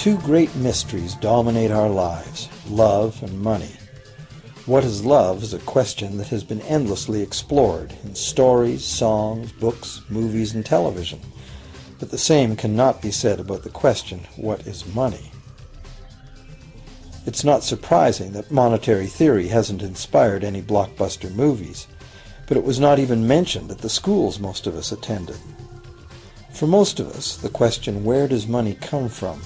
Two great mysteries dominate our lives, love and money. What is love is a question that has been endlessly explored in stories, songs, books, movies, and television. But the same cannot be said about the question, what is money? It's not surprising that monetary theory hasn't inspired any blockbuster movies, but it was not even mentioned at the schools most of us attended. For most of us, the question, where does money come from,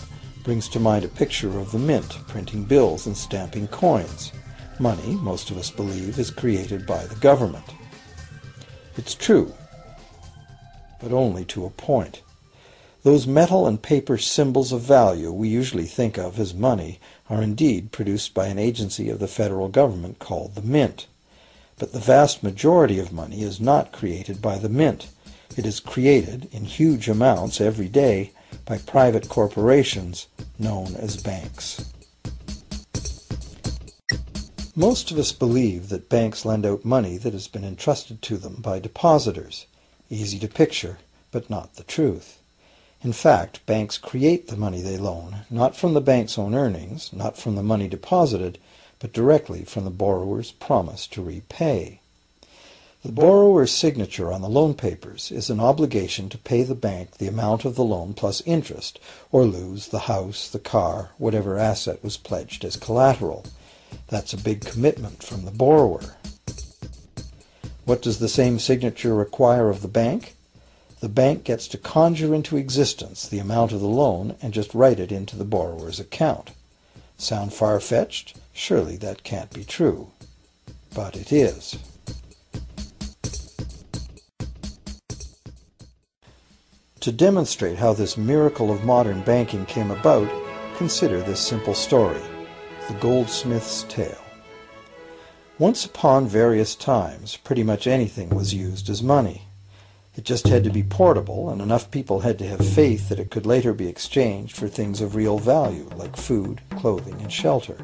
brings to mind a picture of the mint, printing bills and stamping coins. Money, most of us believe, is created by the government. It's true, but only to a point. Those metal and paper symbols of value we usually think of as money are indeed produced by an agency of the federal government called the mint. But the vast majority of money is not created by the mint. It is created in huge amounts every day by private corporations known as banks. Most of us believe that banks lend out money that has been entrusted to them by depositors. Easy to picture, but not the truth. In fact, banks create the money they loan, not from the bank's own earnings, not from the money deposited, but directly from the borrower's promise to repay. The borrower's signature on the loan papers is an obligation to pay the bank the amount of the loan plus interest, or lose the house, the car, whatever asset was pledged as collateral. That's a big commitment from the borrower. What does the same signature require of the bank? The bank gets to conjure into existence the amount of the loan and just write it into the borrower's account. Sound far-fetched? Surely that can't be true. But it is. To demonstrate how this miracle of modern banking came about, consider this simple story, the goldsmith's tale. Once upon various times, pretty much anything was used as money. It just had to be portable, and enough people had to have faith that it could later be exchanged for things of real value, like food, clothing, and shelter.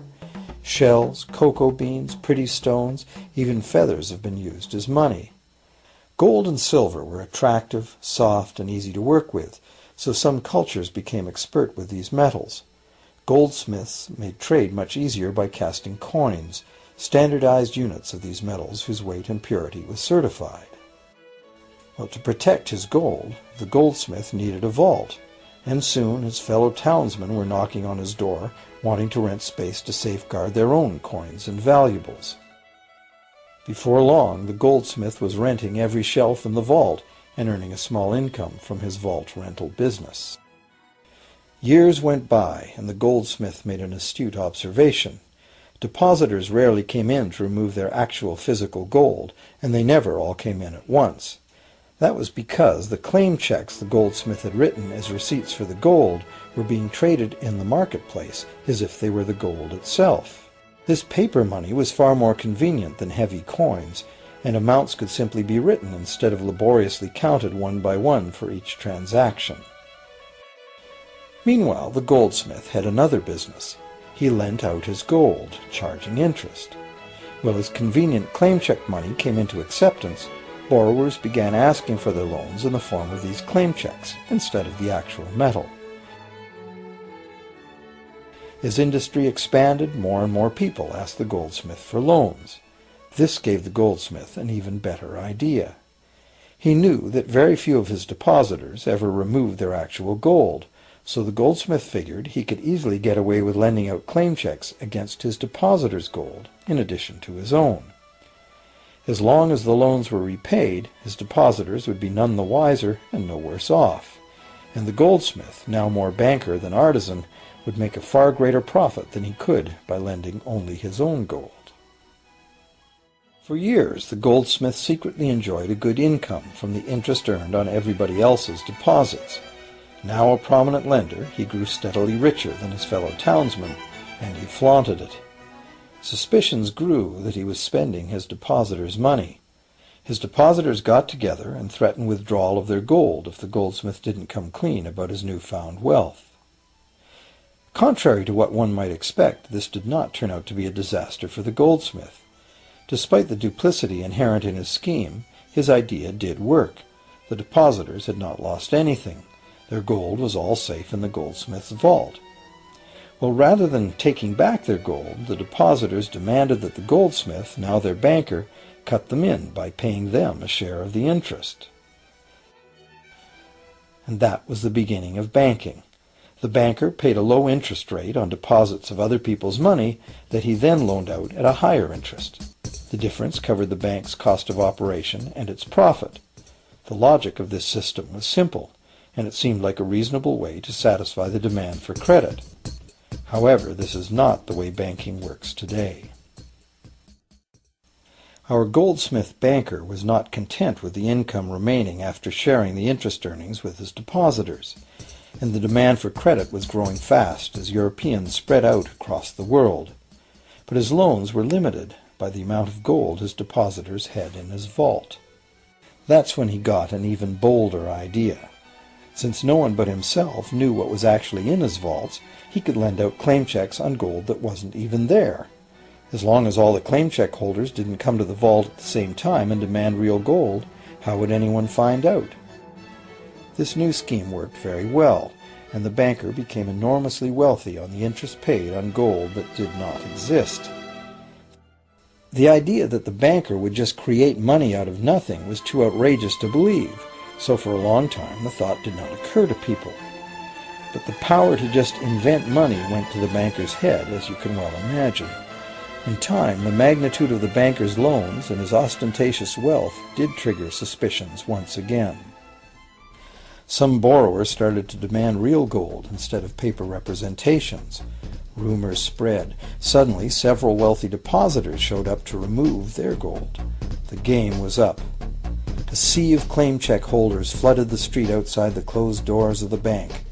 Shells, cocoa beans, pretty stones, even feathers have been used as money. Gold and silver were attractive, soft, and easy to work with, so some cultures became expert with these metals. Goldsmiths made trade much easier by casting coins, standardized units of these metals whose weight and purity was certified. Well, to protect his gold, the goldsmith needed a vault, and soon his fellow townsmen were knocking on his door, wanting to rent space to safeguard their own coins and valuables. Before long, the goldsmith was renting every shelf in the vault and earning a small income from his vault rental business. Years went by, and the goldsmith made an astute observation. Depositors rarely came in to remove their actual physical gold, and they never all came in at once. That was because the claim checks the goldsmith had written as receipts for the gold were being traded in the marketplace as if they were the gold itself. This paper money was far more convenient than heavy coins, and amounts could simply be written instead of laboriously counted one by one for each transaction. Meanwhile, the goldsmith had another business. He lent out his gold, charging interest. Well, as convenient claim check money came into acceptance, borrowers began asking for their loans in the form of these claim checks instead of the actual metal. As industry expanded, more and more people asked the goldsmith for loans. This gave the goldsmith an even better idea. He knew that very few of his depositors ever removed their actual gold, so the goldsmith figured he could easily get away with lending out claim checks against his depositors' gold, in addition to his own. As long as the loans were repaid, his depositors would be none the wiser and no worse off, and the goldsmith, now more banker than artisan, would make a far greater profit than he could by lending only his own gold. For years, the goldsmith secretly enjoyed a good income from the interest earned on everybody else's deposits. Now a prominent lender, he grew steadily richer than his fellow townsmen, and he flaunted it. Suspicions grew that he was spending his depositors' money. His depositors got together and threatened withdrawal of their gold if the goldsmith didn't come clean about his newfound wealth. Contrary to what one might expect, this did not turn out to be a disaster for the goldsmith. Despite the duplicity inherent in his scheme, his idea did work. The depositors had not lost anything. Their gold was all safe in the goldsmith's vault. Well, rather than taking back their gold, the depositors demanded that the goldsmith, now their banker, cut them in by paying them a share of the interest. And that was the beginning of banking. The banker paid a low interest rate on deposits of other people's money that he then loaned out at a higher interest. The difference covered the bank's cost of operation and its profit. The logic of this system was simple, and it seemed like a reasonable way to satisfy the demand for credit. However, this is not the way banking works today. Our goldsmith banker was not content with the income remaining after sharing the interest earnings with his depositors, and the demand for credit was growing fast as Europeans spread out across the world. But his loans were limited by the amount of gold his depositors had in his vault. That's when he got an even bolder idea. Since no one but himself knew what was actually in his vaults, he could lend out claim checks on gold that wasn't even there. As long as all the claim check holders didn't come to the vault at the same time and demand real gold, how would anyone find out? This new scheme worked very well, and the banker became enormously wealthy on the interest paid on gold that did not exist. The idea that the banker would just create money out of nothing was too outrageous to believe, so for a long time the thought did not occur to people. But the power to just invent money went to the banker's head, as you can well imagine. In time, the magnitude of the banker's loans and his ostentatious wealth did trigger suspicions once again. Some borrowers started to demand real gold instead of paper representations. Rumors spread. Suddenly, several wealthy depositors showed up to remove their gold. The game was up. A sea of claim check holders flooded the street outside the closed doors of the bank.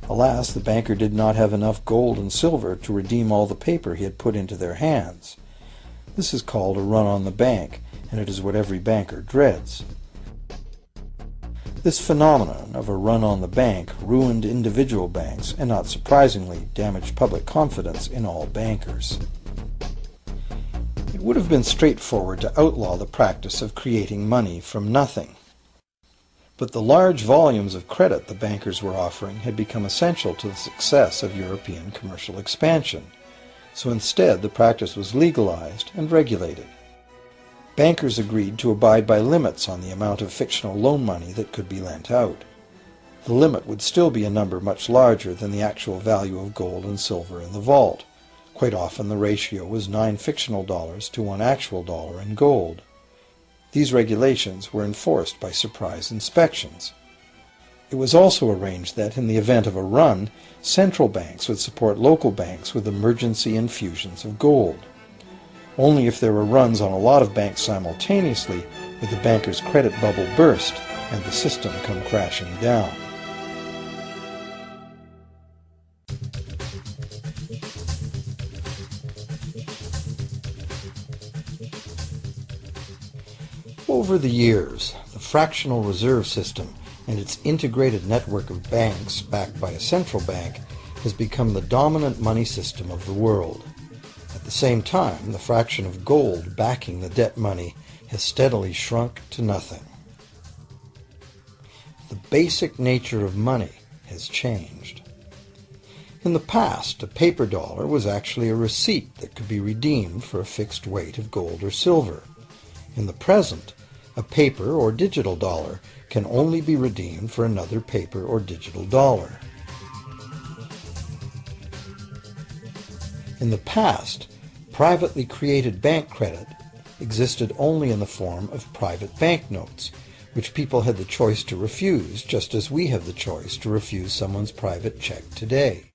Alas, the banker did not have enough gold and silver to redeem all the paper he had put into their hands. This is called a run on the bank, and it is what every banker dreads. This phenomenon of a run on the bank ruined individual banks and, not surprisingly, damaged public confidence in all bankers. It would have been straightforward to outlaw the practice of creating money from nothing. But the large volumes of credit the bankers were offering had become essential to the success of European commercial expansion, so instead the practice was legalized and regulated. Bankers agreed to abide by limits on the amount of fictional loan money that could be lent out. The limit would still be a number much larger than the actual value of gold and silver in the vault. Quite often the ratio was 9 fictional dollars to 1 actual dollar in gold. These regulations were enforced by surprise inspections. It was also arranged that, in the event of a run, central banks would support local banks with emergency infusions of gold. Only if there were runs on a lot of banks simultaneously would the banker's credit bubble burst and the system come crashing down. Over the years, the fractional reserve system and its integrated network of banks backed by a central bank has become the dominant money system of the world. At the same time, the fraction of gold backing the debt money has steadily shrunk to nothing. The basic nature of money has changed. In the past, a paper dollar was actually a receipt that could be redeemed for a fixed weight of gold or silver. In the present, a paper or digital dollar can only be redeemed for another paper or digital dollar. In the past, privately created bank credit existed only in the form of private banknotes, which people had the choice to refuse, just as we have the choice to refuse someone's private check today.